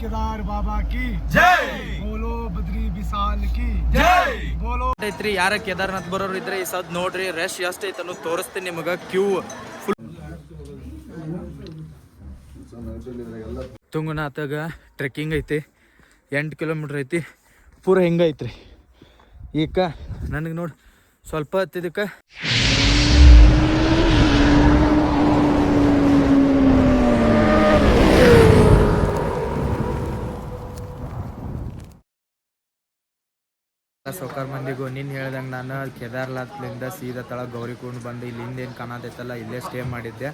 केदार बाबा की जय बोलो बद्री विशाल की जय बोलो ಐತ್ರಿ ಯಾರ ಕೇದಾರ್ನಾಥ್ ಬರೋರು ಇದ್ರೆ ಈ ಸದ್ ನೋಡ್ರಿ ರಶ್ ಎಷ್ಟು ಐತೆ ಅನ್ನೋದು ತೋರಿಸ್ತೀನಿ ನಿಮಗೆ ಕ್ಯೂ ಫುಲ್ ತುಂಗನಾಥಾಗ ಟ್ರೆಕ್ಕಿಂಗ್ ಐತಿ 8 ಕಿಲೋಮೀಟ್ರ್ ಐತಿ ಪೂರ ಹೆಂಗೈತ್ರಿ ಈಗ ನನಗೆ ನೋಡಿ ಸ್ವಲ್ಪ ಹತ್ತಿದಕ್ಕೆ ಸೌಕಾರ ಮಂದಿಗೂ ನಿನ್ನ ಹೇಳ್ದಂಗೆ ನಾನು ಕೇದಾರ್ನಾಥ್ಲಿಂದ ಸೀದಾ ತಳಗೆ ಗೌರಿಕುಂಡ್ ಬಂದು ಇಲ್ಲಿ ಹಿಂದೇನು ಕಾಣತೈತಲ್ಲ ಇಲ್ಲೇ ಸ್ಟೇ ಮಾಡಿದ್ದೆ.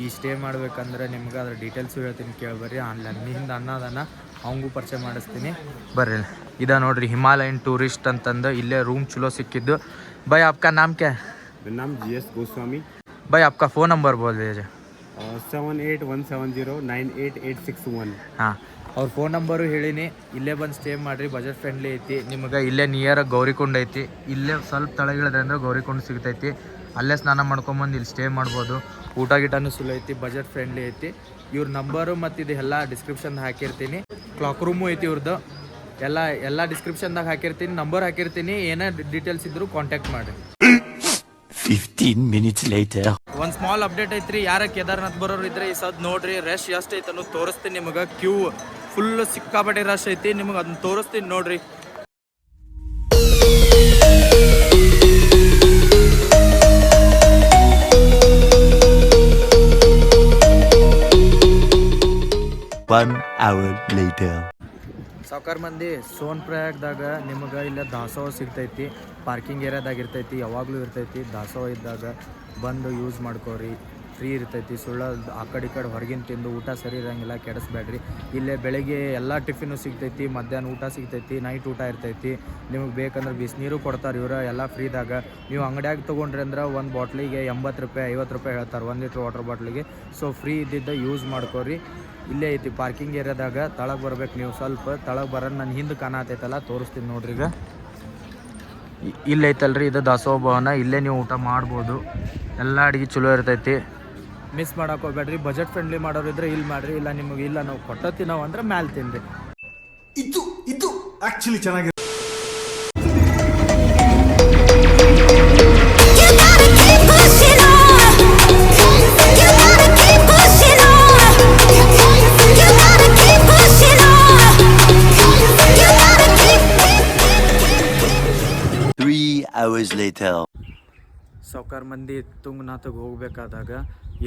ಈ ಸ್ಟೇ ಮಾಡ್ಬೇಕಂದ್ರೆ ನಿಮ್ಗೆ ಅದ್ರ ಡೀಟೇಲ್ಸು ಹೇಳ್ತೀನಿ ಕೇಳ್ಬರ್ರಿ. ಆನ್ಲೈನ್ ಹಿಂದೆ ಅನ್ನೋದನ್ನು ಅವಂಗೂ ಪರಿಚಯ ಮಾಡಿಸ್ತೀನಿ ಬರ್ರಿ. ಇದ ನೋಡ್ರಿ ಹಿಮಾಲಯನ್ ಟೂರಿಸ್ಟ್ ಅಂತಂದು ಇಲ್ಲೇ ರೂಮ್ ಚಲೋ ಸಿಕ್ಕಿದ್ದು. भाई आपका नाम क्या है? मेरा नाम GS गोस्वामी. भाई आपका फ़ोन नंबर बोल दीजिए. 7817098861. ಹಾಂ ಅವ್ರ ಫೋನ್ ನಂಬರು ಹೇಳಿನಿ. ಇಲ್ಲೇ ಬಂದು ಸ್ಟೇ ಮಾಡಿರಿ, ಬಜೆಟ್ ಫ್ರೆಂಡ್ಲಿ ಐತಿ. ನಿಮಗೆ ಇಲ್ಲೇ ನಿಯರ್ ಗೌರಿಕುಂಡ್ ಐತಿ. ಇಲ್ಲೇ ಸ್ವಲ್ಪ ತಳಗಿಳಿದ್ರೆ ಅಂದ್ರೆ ಗೌರಿಕುಂಡ್ ಸಿಗ್ತೈತಿ. ಅಲ್ಲೇ ಸ್ನಾನ ಮಾಡ್ಕೊಂಬಂದು ಇಲ್ಲಿ ಸ್ಟೇ ಮಾಡ್ಬೋದು. ಊಟ ಗಿಟನೂ ಸುಲೋ ಐತಿ, ಬಜೆಟ್ ಫ್ರೆಂಡ್ಲಿ ಐತಿ. ಇವ್ರ ನಂಬರು ಮತ್ತು ಇದು ಎಲ್ಲ ಡಿಸ್ಕ್ರಿಪ್ಷನ್ ಹಾಕಿರ್ತೀನಿ. ಕ್ಲಾಕ್ ರೂಮು ಐತಿ ಇವ್ರದ್ದು. ಎಲ್ಲ ಡಿಸ್ಕ್ರಿಪ್ಷನ್ದಾಗ ಹಾಕಿರ್ತೀನಿ, ನಂಬರ್ ಹಾಕಿರ್ತೀನಿ. ಏನೇ ಡೀಟೇಲ್ಸ್ ಇದ್ರು ಕಾಂಟ್ಯಾಕ್ಟ್ ಮಾಡಿರಿ. 15 minutes later. ಒಂದು ಸ್ಮಾಲ್ ಅಪ್ಡೇಟ್ ಐತ್ರಿ. ಯಾರ ಕೇದಾರ್ನಾಥ್ ಬರೋರು ಇದ್ರೆ ಈ ಸದ್ ನೋಡ್ರಿ ರಶ್ ಎಷ್ಟು ಐತೆ ಅನ್ನೋದು ತೋರಿಸ್ತೀನಿ ನಿಮಗೆ. ಕ್ಯೂ ಫುಲ್ ಸಿಕ್ಕಾಪಟ್ಟೆ ರಶ್ ಐತಿ. ನಿಮಗೆ ಅದನ್ನ ತೋರಿಸ್ತೀನಿ ನೋಡ್ರಿ. One hour later. ಸಾವ್ಕಾರ ಮಂದಿ ಸೋನ್ಪ್ರಯಾಗ್ದಾಗ ನಿಮಗೆ ಇಲ್ಲ ದಾಸೋಹ ಸಿಗ್ತೈತಿ. ಪಾರ್ಕಿಂಗ್ ಏರಿಯಾದಾಗ ಇರ್ತೈತಿ, ಯಾವಾಗಲೂ ಇರ್ತೈತಿ. ದಾಸೋಹ ಇದ್ದಾಗ ಬಂದು ಯೂಸ್ ಮಾಡ್ಕೋರಿ, ಫ್ರೀ ಇರ್ತೈತಿ. ಸುಳ್ಳು ಆ ಕಡೆ ಈ ಕಡೆ ಹೊರಗಿನ ತಿಂದು ಊಟ ಸರಿ ಇರೋಂಗಿಲ್ಲ, ಕೆಡಿಸ್ಬೇಡ್ರಿ. ಇಲ್ಲೇ ಬೆಳಗ್ಗೆ ಎಲ್ಲ ಟಿಫಿನು ಸಿಗ್ತೈತಿ, ಮಧ್ಯಾಹ್ನ ಊಟ ಸಿಗ್ತೈತಿ, ನೈಟ್ ಊಟ ಇರ್ತೈತಿ. ನಿಮಗೆ ಬೇಕಂದ್ರೆ ಬಿಸಿನೀರು ಕೊಡ್ತಾರೆ ಇವ್ರು ಎಲ್ಲ ಫ್ರೀದಾಗ. ನೀವು ಅಂಗಡಿಯಾಗ ತೊಗೊಂಡ್ರಿ ಅಂದ್ರೆ ಒಂದು ಬಾಟ್ಲಿಗೆ 80 ರೂಪಾಯಿ 50 ರೂಪಾಯಿ ಹೇಳ್ತಾರೆ 1 ಲೀಟ್ರ್ ವಾಟರ್ ಬಾಟ್ಲಿಗೆ. ಸೊ ಫ್ರೀ ಇದ್ದಿದ್ದ ಯೂಸ್ ಮಾಡ್ಕೋರಿ. ಇಲ್ಲೇ ಐತಿ ಪಾರ್ಕಿಂಗ್ ಏರಿಯಾದಾಗ. ತಳಗೆ ಬರ್ಬೇಕು ನೀವು. ಸ್ವಲ್ಪ ತಳಗೆ ಬರೋದು ನನ್ನ ಹಿಂದೆ ಕಾಣತೈತಲ್ಲ ತೋರಿಸ್ತೀನಿ ನೋಡ್ರಿ. ಈಗ ಇಲ್ಲೇ ಐತಲ್ರಿ ಇದು ದಾಸೋಹ ಭವನ. ಇಲ್ಲೇ ನೀವು ಊಟ ಮಾಡ್ಬೋದು. ಎಲ್ಲ ಅಡುಗೆ ಚಲೋ ಇರ್ತೈತಿ. ಮಿಸ್ ಮಾಡೋಕೆ ಹೋಗ್ಬೇಡ್ರಿ. ಬಜೆಟ್ ಫ್ರೆಂಡ್ಲಿ ಮಾಡೋರು ಇದ್ರೆ ಇಲ್ಲಿ ಮಾಡಿರಿ. ಇಲ್ಲ ನಿಮಗೆ ಇಲ್ಲ ನಾವು ಕೊಟ್ಟತ್ತಿ ನಾವು ಅಂದ್ರೆ ಮ್ಯಾಲೆ ತಿನ್ರಿ. ಇದು ಆಕ್ಚುಲಿ ಚೆನ್ನಾಗಿದೆ. Hours later. ಸಾವ್ಕಾರ ಮಂದಿ ತುಂಗನಾಥಗೆ ಹೋಗ್ಬೇಕಾದಾಗ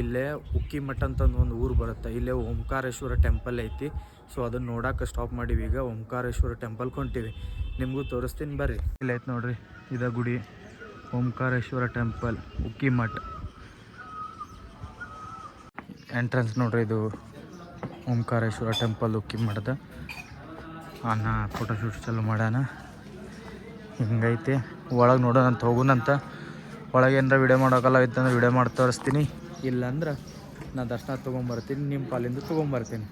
ಇಲ್ಲೇ ಉಕ್ಕಿಮಠ ಅಂತಂದು ಒಂದು ಊರು ಬರುತ್ತೆ. ಇಲ್ಲೇ ಓಂಕಾರೇಶ್ವರ ಟೆಂಪಲ್ ಐತಿ. ಸೊ ಅದನ್ನು ನೋಡೋಕೆ ಸ್ಟಾಪ್ ಮಾಡೀವಿ. ಈಗ ಓಂಕಾರೇಶ್ವರ ಟೆಂಪಲ್ಗೆ ಹೊಂಟೀವಿ. ನಿಮಗೂ ತೋರಿಸ್ತೀನಿ ಬರ್ರಿ. ಇಲ್ಲ ಐತೆ ನೋಡ್ರಿ ಇದ ಗುಡಿ ಓಂಕಾರೇಶ್ವರ ಟೆಂಪಲ್ ಉಕ್ಕಿಮಠ. ಎಂಟ್ರೆನ್ಸ್ ನೋಡ್ರಿ ಇದು ಓಂಕಾರೇಶ್ವರ ಟೆಂಪಲ್ ಉಕ್ಕಿಮಠದ. ಅನ್ನ ಫೋಟೋಶೂಟ್ ಚಾಲು ಮಾಡೋಣ. ಹಿಂಗೈತೆ ಒಳಗೆ ನೋಡೋಣ ಅಂತ ಹೋಗೋಣಂತ. ಒಳಗೆ ಏನಾರ ವಿಡಿಯೋ ಮಾಡೋಕ್ಕಲ್ಲ ಇತ್ತಂದ್ರೆ ವಿಡಿಯೋ ಮಾಡಿ ತೋರಿಸ್ತೀನಿ. ಇಲ್ಲಾಂದ್ರೆ ನಾನು ದರ್ಶನ ತೊಗೊಂಬರ್ತೀನಿ, ನಿಮ್ಮ ಪಾಲಿಂದ ತೊಗೊಂಬರ್ತೀನಿ.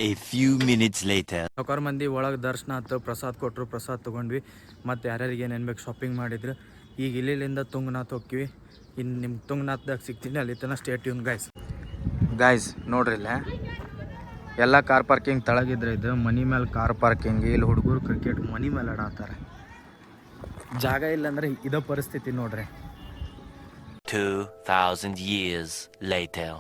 A few minutes later. ಸಾವ್ಕಾರ ಮಂದಿ ಒಳಗೆ ದರ್ಶನ ಆಯ್ತು, ಪ್ರಸಾದ ಕೊಟ್ಟರು, ಪ್ರಸಾದ ತೊಗೊಂಡ್ವಿ. ಮತ್ತು ಯಾರ್ಯಾರಿಗೆ ಏನೇನು ಬೇಕು ಶಾಪಿಂಗ್ ಮಾಡಿದ್ರು. ಈಗ ಇಲ್ಲಿಂದ ತುಂಗನಾಥ್ ಹೋಗ್ತೀವಿ. ಇನ್ನು ನಿಮ್ಮ ತುಂಗನಾಥ್ದಾಗ ಸಿಗ್ತೀನಿ. ಅಲ್ಲಿ ತನಕ ಸ್ಟೇ ಟ್ಯೂನ್ ಗಾಯ್ಸ್ ನೋಡ್ರಿ ಇಲ್ಲ ಎಲ್ಲ ಕಾರ್ ಪಾರ್ಕಿಂಗ್ ತಳಗಿದ್ರೆ ಇದು ಮನಿ ಮೇಲೆ ಕಾರ್ ಪಾರ್ಕಿಂಗ್. ಇಲ್ಲಿ ಹುಡುಗರು ಕ್ರಿಕೆಟ್ ಮನಿ ಮೇಲೆ ಆಡಾತಾರೆ. ಜಾಗ ಇಲ್ಲಾಂದ್ರೆ ಇದೇ ಪರಿಸ್ಥಿತಿ ನೋಡ್ರಿ. 2000 years later.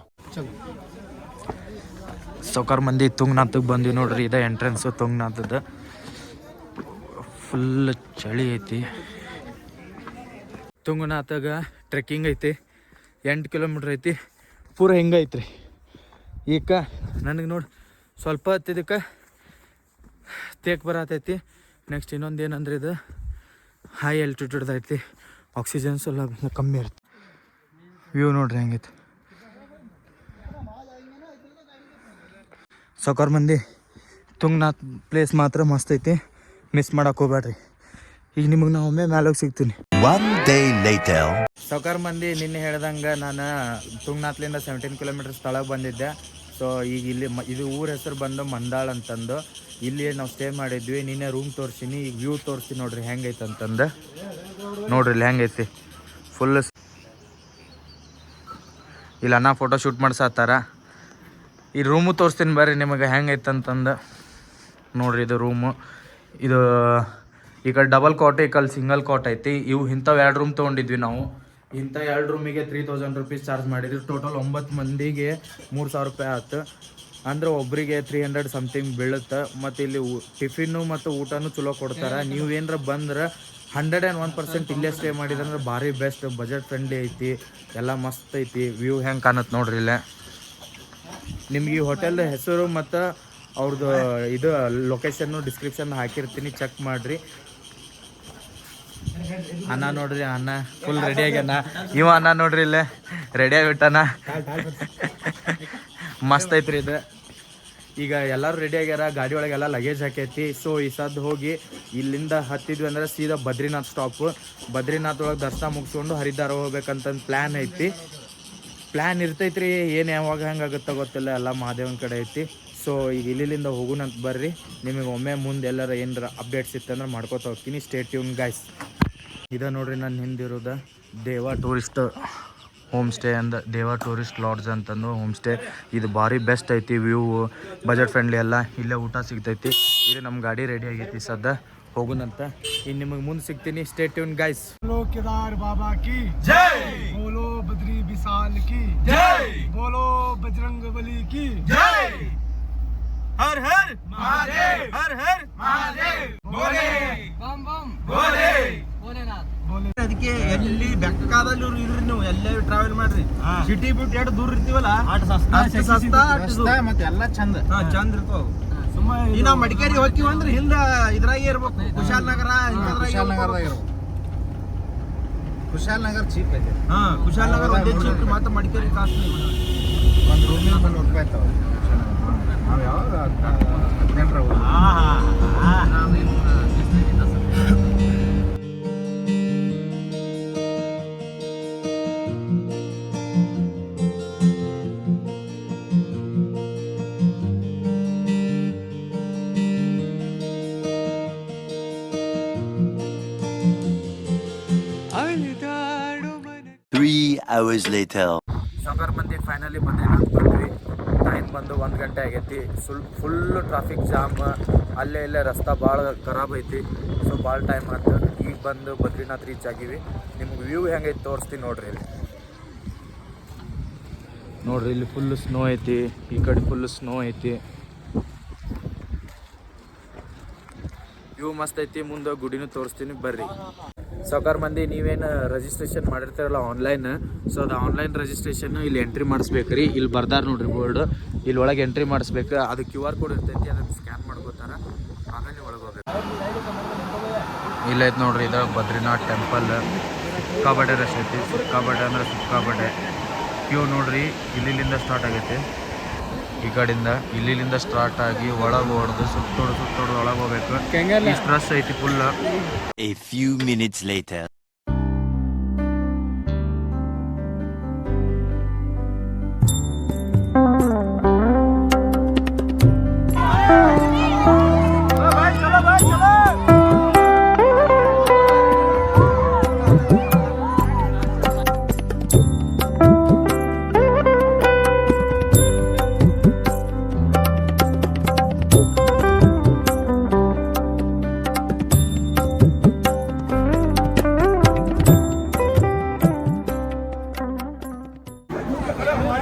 ಸಾವ್ಕಾರ ಮಂದಿ ತುಂಗನಾಥಕ್ಕೆ ಬಂದ್ವಿ ನೋಡ್ರಿ. ಇದೇ ಎಂಟ್ರೆನ್ಸು ತುಂಗನಾಥದ. ಫುಲ್ ಚಳಿ ಐತಿ. ತುಂಗನಾಥಾಗ ಟ್ರೆಕ್ಕಿಂಗ್ ಐತಿ 8 ಕಿಲೋಮೀಟ್ರ್ ಐತಿ. ಪೂರ ಹೆಂಗೈತ್ರಿ ಈಗ ನನಗೆ ನೋಡಿ ಸ್ವಲ್ಪ ಹತ್ತಿದಕ್ಕೆ ತೇಕ್ ಬರತೈತಿ. ನೆಕ್ಸ್ಟ್ ಇನ್ನೊಂದು ಏನಂದ್ರೆ ಇದು ಹೈ ಆಲ್ಟಿಟ್ಯೂಡ್ ಐತಿ, ಆಕ್ಸಿಜನ್ಸ್ ಎಲ್ಲ ಕಮ್ಮಿ ಇರುತ್ತೆ. ವ್ಯೂ ನೋಡ್ರಿ ಹೆಂಗೈತಿ. ಸಾವ್ಕಾರ್ ಮಂದಿ ತುಂಗನಾಥ್ ಪ್ಲೇಸ್ ಮಾತ್ರ ಮಸ್ತ್ ಐತಿ, ಮಿಸ್ ಮಾಡಕ್ಕೆ ಹೋಗ್ಬೇಡ್ರಿ. ಈಗ ನಿಮಗೆ ನಾವು ಒಮ್ಮೆ ಮ್ಯಾಲೋಗಿ ಸಿಗ್ತೀನಿ. One day later. ಸಾವ್ಕಾರ್ ಮಂದಿ ನಿನ್ನೆ ಹೇಳ್ದಂಗೆ ನಾನು ತುಂಗನಾಥ್ಲಿಂದ 17 ಕಿಲೋಮೀಟರ್ ಸ್ಥಳಕ್ಕೆ ಬಂದಿದ್ದೆ. ಸೊ ಈಗ ಇಲ್ಲಿ ಇದು ಊರ ಹೆಸರು ಬಂದು ಮಂದಾಳ್ ಅಂತಂದು ಇಲ್ಲಿ ನಾವು ಸ್ಟೇ ಮಾಡಿದ್ವಿ. ನಿನ್ನೆ ರೂಮ್ ತೋರಿಸ್ತೀನಿ, ಈಗ ವ್ಯೂ ತೋರಿಸ್ತೀನಿ ನೋಡ್ರಿ ಹೆಂಗೈತೆ ಅಂತಂದು. ನೋಡ್ರಿ ಇಲ್ಲಿ ಹೆಂಗೈತಿ ಫುಲ್. ಇಲ್ಲ ಅಣ್ಣ ಫೋಟೋ ಶೂಟ್ ಮಾಡ್ಸತ್ತಾರ. ಈ ರೂಮು ತೋರಿಸ್ತೀನಿ ಬರ್ರಿ ನಿಮಗೆ ಹೆಂಗೈತೆ ಅಂತಂದು. ನೋಡ್ರಿ ಇದು ರೂಮು. ಇದು ಈ ಕಡೆ ಡಬಲ್ ಕಾಟ್, ಈ ಕಡೆ ಸಿಂಗಲ್ ಕಾಟ್ ಐತಿ. ಇವು ಇಂಥವು 2 ರೂಮ್ ತೊಗೊಂಡಿದ್ವಿ ನಾವು. ಇಂಥ 2 ರೂಮಿಗೆ 3000 ರುಪೀಸ್ ಚಾರ್ಜ್ ಮಾಡಿದ್ವಿ. ಟೋಟಲ್ 9 ಮಂದಿಗೆ 3000 ರೂಪಾಯಿ ಆಯ್ತು. ಅಂದ್ರೆ ಒಬ್ಬರಿಗೆ 300 ಸಮಥಿಂಗ್ ಬೀಳುತ್ತೆ. ಮತ್ತು ಇಲ್ಲಿ ಟಿಫಿನ್ನು ಮತ್ತು ಊಟನೂ ಚಲೋ ಕೊಡ್ತಾರೆ. ನೀವು ಏನರ ಬಂದ್ರೆ 101% ಇಲ್ಲೇ ಸ್ಟೇ ಮಾಡಿದ್ರೆ ಭಾರಿ ಬೆಸ್ಟ್. ಬಜೆಟ್ ಫ್ರೆಂಡ್ಲಿ ಐತಿ, ಎಲ್ಲ ಮಸ್ತ್ ಐತಿ. ವ್ಯೂ ಹೆಂಗೆ ಕಾಣುತ್ತೆ ನೋಡ್ರಿ ಇಲ್ಲೇ. ನಿಮ್ಗೆ ಈ ಹೋಟೆಲ್ ಹೆಸರು ಮತ್ತು ಅವ್ರದ್ದು ಇದು ಲೊಕೇಶನ್ನು ಡಿಸ್ಕ್ರಿಪ್ಷನ್ ಹಾಕಿರ್ತೀನಿ, ಚೆಕ್ ಮಾಡಿರಿ. ಅನ್ನ ನೋಡ್ರಿ, ಅನ್ನ ಫುಲ್ ರೆಡಿ ಆಗ್ಯಾನ. ಇವ ಅನ್ನ ನೋಡ್ರಿ ಇಲ್ಲೇ ರೆಡಿ ಆಗಿಬಿಟ್ಟಾನ. ಮಸ್ತ್ ಐತ್ರಿ ಇದು. ಈಗ ಎಲ್ಲರೂ ರೆಡಿ ಆಗ್ಯಾರ, ಗಾಡಿ ಒಳಗೆಲ್ಲ ಲಗೇಜ್ ಹಾಕೈತಿ. ಸೊ ಈ ಸದ್ದು ಹೋಗಿ ಇಲ್ಲಿಂದ ಹತ್ತಿದ್ವಿ ಅಂದ್ರೆ ಸೀದಾ ಬದ್ರಿನಾಥ್ ಸ್ಟಾಪು. ಬದ್ರಿನಾಥ್ ಒಳಗೆ ದರ್ಶನ ಮುಗಿಸ್ಕೊಂಡು ಹರಿದ್ವಾರ ಹೋಗ್ಬೇಕಂತಂದು ಪ್ಲ್ಯಾನ್ ಐತಿ. ಪ್ಲ್ಯಾನ್ ಇರ್ತೈತ್ರಿ, ಏನು ಯಾವಾಗ ಹೆಂಗಾಗುತ್ತೋ ಗೊತ್ತಿಲ್ಲ, ಎಲ್ಲ ಮಹಾದೇವನ ಕಡೆ ಐತಿ. ಸೊ ಈಗ ಇಲ್ಲಿಂದ ಹೋಗೋಣಂತ ಬರ್ರಿ. ನಿಮಗೆ ಒಮ್ಮೆ ಮುಂದೆ ಎಲ್ಲರ ಏನಾರ ಅಪ್ಡೇಟ್ಸ್ ಇತ್ತಂದ್ರೆ ಮಾಡ್ಕೋತ ಹೋಗ್ತೀನಿ. Stay tune guys. ಇದು ನೋಡ್ರಿ ನಾನು ಹಿಂದಿರೋದು ದೇವಾ ಟೂರಿಸ್ಟ್ ಹೋಮ್ ಸ್ಟೇ ಅಂದ, ದೇವಾ ಟೂರಿಸ್ಟ್ ಲಾಡ್ಜ್ ಅಂತಂದು ಹೋಮ್ ಸ್ಟೇ. ಇದು ಭಾರಿ ಬೆಸ್ಟ್ ಐತಿ. ವ್ಯೂ ಬಜೆಟ್ ಫ್ರೆಂಡ್ಲಿ ಎಲ್ಲ. ಇಲ್ಲೇ ಊಟ ಸಿಗ್ತೈತಿ. ಇಲ್ಲಿ ನಮ್ಮ ಗಾಡಿ ರೆಡಿ ಆಗೈತಿ, ಸದ್ದ ಹೋಗೋಣಂತ. ಇನ್ನು ನಿಮಗೆ ಮುಂದೆ ಸಿಗ್ತೀನಿ. Stay tune guys. बोलो केदार बाबा की जय, बोलो बद्री विशाल की जय, बोलो बजरंग बली की जय, हर हर महादेव, हर हर महादेव, बोले बम बम, बोले भोलेनाथ, बोले. ಅದಕ್ಕೆ ಎಲ್ಲಿ ಬೇಕಾದಲ್ಲಿ ಇರ್ರಿ, ನೀವು ಎಲ್ಲೇ ಟ್ರಾವೆಲ್ ಮಾಡ್ರಿ. ಸಿಟಿ ಬಿಟ್ಟು ಎಷ್ಟು ದೂರ ಇರ್ತೀವಲ್ಲ ಮತ್ತೆ ಎಲ್ಲ ಚಂದ ಚಂದ ಇರ್ತಾವ. ಈಗ ನಾವು ಮಡಿಕೇರಿ ಹೋಗ್ತೀವಿ ಅಂದ್ರೆ ಹಿಂದ ಇದ್ರಾಗೆ ಇರ್ಬೇಕು, ಕುಶಾಲನಗರ. ಕುಶಾಲನಗರ ಚೀಪ್ ಐತೆ. ಕುಶಾಲನಗರ ಒಂದೇ ಚೀಪ್, ಮತ್ತೆ ಮಡಿಕೇರಿ ಕಾಸ್ಟ್ಲಿ. ಒಂದು ರೂಮಿಗೆ 100 ರೂಪಾಯಿ ಇರ್ತಾವೆ. ನಾವು ಯಾವಾಗ 18 3 hours later. ಸಾವ್ಕಾರ್ ಮಂದಿ ಫೈನಲಿ ಬಂದ್ವಿ. ಟೈಮ್ ಬಂದು 1 ಗಂಟೆ ಆಗೈತಿ. ಫುಲ್ಲು ಟ್ರಾಫಿಕ್ ಜಾಮ್, ಅಲ್ಲೇ ಇಲ್ಲೇ ರಸ್ತೆ ಭಾಳ ಖರಾಬ್ ಐತಿ. ಸೊ ಭಾಳ ಟೈಮ್ ಆಯ್ತು. ಈಗ ಬಂದು ಬದ್ರಿನಾಥ್ ರೀಚ್ ಆಗಿವಿ. ನಿಮ್ಗೆ ವ್ಯೂ ಹೆಂಗೈತಿ ತೋರಿಸ್ತೀನಿ ನೋಡ್ರಿ. ಇಲ್ಲಿ ನೋಡ್ರಿ, ಇಲ್ಲಿ ಫುಲ್ಲು ಸ್ನೋ ಐತಿ, ಈ ಕಡೆ ಫುಲ್ಲು ಸ್ನೋ ಐತಿ. ವ್ಯೂ ಮಸ್ತ್ ಐತಿ. ಮುಂದೆ ಗುಡಿನೂ ತೋರಿಸ್ತೀನಿ ಬರ್ರಿ. ಸಾವ್ಕಾರ್ ಮಂದಿ ನೀವೇನು ರಿಜಿಸ್ಟ್ರೇಷನ್ ಮಾಡಿರ್ತಾರಲ್ಲ ಆನ್ಲೈನ್, ಸೊ ಅದು ಆನ್ಲೈನ್ ರಿಜಿಸ್ಟ್ರೇಷನ್ ಇಲ್ಲಿ ಎಂಟ್ರಿ ಮಾಡಿಸ್ಬೇಕು ರೀ. ಇಲ್ಲಿ ಬರ್ದಾರ ನೋಡ್ರಿ ಬೋರ್ಡ್, ಇಲ್ಲಿ ಒಳಗೆ ಎಂಟ್ರಿ ಮಾಡಿಸ್ಬೇಕು. ಅದು QR ಕೋಡ್ ಇರ್ತೈತಿ, ಅದನ್ನು ಸ್ಕ್ಯಾನ್ ಮಾಡ್ಕೋತಾರ, ಆಮೇಲೆ ಒಳಗೆ ಹೋಗ್ಬೇಕು. ಇಲ್ಲೈತೆ ನೋಡ್ರಿ, ಇದು ಬದ್ರಿನಾಥ್ ಟೆಂಪಲ್. ಸಿಕ್ಕಾಬಡೆ ರಶ್ ಐತಿ. ಸಿಕ್ಕಾಬಡೆ ಅಂದ್ರೆ ಸಿಕ್ಕಾಬಡೆ. ಕ್ಯೂ ನೋಡ್ರಿ, ಇಲ್ಲಿಂದ ಸ್ಟಾರ್ಟ್ ಆಗೈತಿ. ಈ ಕಡೆಯಿಂದ ಇಲ್ಲಿಂದ ಸ್ಟಾರ್ಟ್ ಆಗಿ ಒಳಗೆ ಹೊಡೆದು ಸುತ್ತೋಡು ಒಳಗೆ ಹೋಗ್ಬೇಕು. ಇಷ್ಟು ರಶ್ ಐತಿ full. A few minutes later.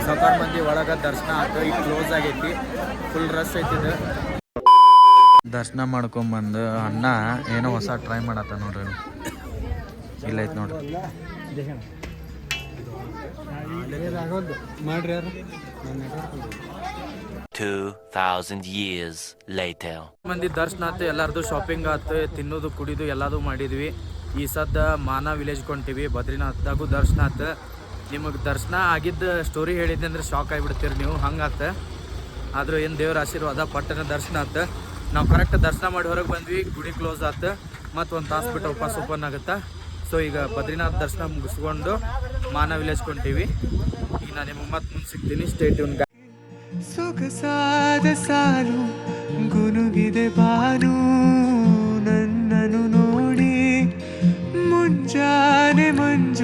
ಸಾವ್ಕಾರ್ ಮಂದಿ ಒಳಗೆ ದರ್ಶನ ಆಯ್ತು. ಈಗ ಕ್ಲೋಸ್ ಆಗೈತಿ, ಫುಲ್ ರಶ್ ಐತಿದೆ. ದರ್ಶನ ಮಾಡ್ಕೊಂಬಂದು ಅಣ್ಣ ಏನೋ ಹೊಸ ಟ್ರೈ ಮಾಡತ್ತ ನೋಡ್ರಿ. ಇಲ್ಲ ಐತೆ ನೋಡ್ರಿ. ಮಾಡ್ರಿ ಯಾರು 2000 years later. ಮಂದಿ ದರ್ಶನ ಆಯ್ತು, ಎಲ್ಲಾರ್ದು ಶಾಪಿಂಗ್ ಆಯ್ತು, ತಿನ್ನೋದು ಕುಡಿದು ಎಲ್ಲದೂ ಮಾಡಿದ್ವಿ. ಈ ಸದ್ದ ಮಾನಾ ವಿಲೇಜ್ ಕೊಂತೀವಿ. ಬದ್ರಿನಾಥ್ದಾಗೂ ದರ್ಶನ ಆತ. ನಿಮಗೆ ದರ್ಶನ ಆಗಿದ್ದ ಸ್ಟೋರಿ ಹೇಳಿದ್ದೆ ಅಂದ್ರೆ ಶಾಕ್ ಆಗಿಬಿಡ್ತೀರಿ ನೀವು, ಹಂಗಾತ. ಆದರೂ ಏನು ದೇವ್ರ ಆಶೀರ್ವಾದ, ಪಟ್ಟಣ ದರ್ಶನ ಆತ. ನಾವು ಕರೆಕ್ಟ್ ದರ್ಶನ ಮಾಡಿ ಹೊರಗೆ ಬಂದ್ವಿ, ಗುಡಿ ಕ್ಲೋಸ್ ಆತ. ಮತ್ತು ಒಂದು ತಾಸು ಬಿಟ್ಟು ವಾಪಸ್ ಓಪನ್ ಆಗುತ್ತೆ. ಸೊ ಈಗ ಬದ್ರಿನಾಥ್ ದರ್ಶನ ಮುಗಿಸ್ಕೊಂಡು ಮಾನಾ ವಿಲೇಜ್ ಕೊಂತೀವಿ. ಈಗ ನಾನು ನಿಮಗೆ ಮತ್ತೆ ಮುಂದೆ ಸಿಗ್ತೀನಿ. ಸ್ಟೇಟ್ ಸೊಗಸಾದ ಸಾಲು ಗುನುಗಿದೆ ಬಾನು ನನ್ನನು ನೋಡಿ ಮುಂಜಾನೆ ಮಂಜು